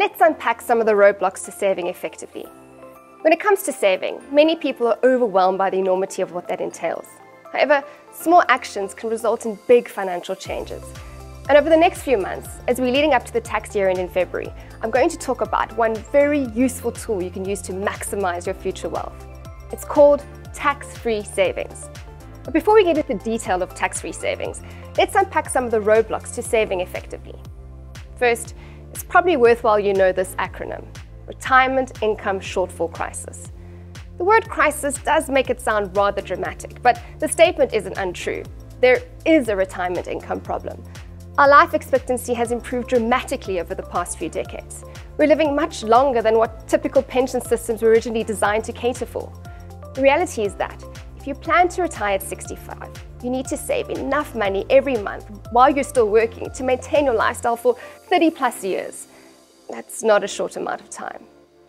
let's unpack some of the roadblocks to saving effectively. When it comes to saving, many people are overwhelmed by the enormity of what that entails. However, small actions can result in big financial changes. And over the next few months, as we're leading up to the tax year end in February, I'm going to talk about one very useful tool you can use to maximize your future wealth. It's called tax-free savings. But before we get into the detail of tax-free savings, let's unpack some of the roadblocks to saving effectively. First, it's probably worthwhile you know this acronym: Retirement Income Shortfall Crisis. The word crisis does make it sound rather dramatic, but the statement isn't untrue. There is a retirement income problem. Our life expectancy has improved dramatically over the past few decades. We're living much longer than what typical pension systems were originally designed to cater for. The reality is that if you plan to retire at 65, you need to save enough money every month while you're still working to maintain your lifestyle for 30 plus years. That's not a short amount of time.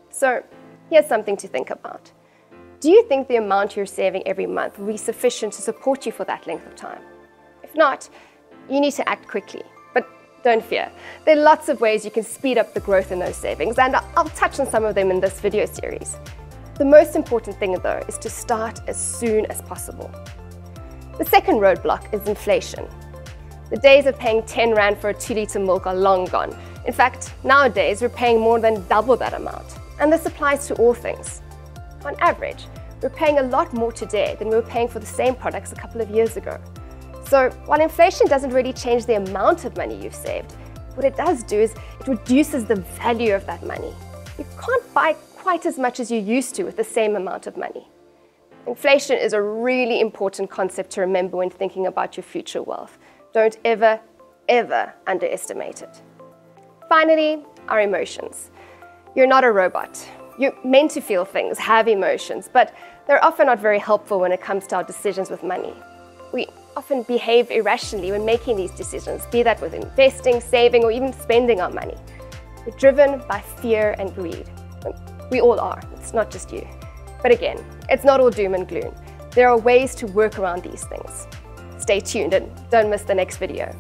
So here's something to think about. Do you think the amount you're saving every month will be sufficient to support you for that length of time? If not, you need to act quickly. But don't fear, there are lots of ways you can speed up the growth in those savings, and I'll touch on some of them in this video series. The most important thing, though, is to start as soon as possible. The second roadblock is inflation. The days of paying 10 Rand for a 2-litre milk are long gone. In fact, nowadays we're paying more than double that amount. And this applies to all things. On average, we're paying a lot more today than we were paying for the same products a couple of years ago. So while inflation doesn't really change the amount of money you've saved, what it does do is it reduces the value of that money. You can't buy quite as much as you used to with the same amount of money. Inflation is a really important concept to remember when thinking about your future wealth. Don't ever, ever underestimate it. Finally, our emotions. You're not a robot. You're meant to feel things, have emotions, but they're often not very helpful when it comes to our decisions with money. We often behave irrationally when making these decisions, be that with investing, saving, or even spending our money. We're driven by fear and greed. We all are, it's not just you. But again, it's not all doom and gloom. There are ways to work around these things. Stay tuned and don't miss the next video.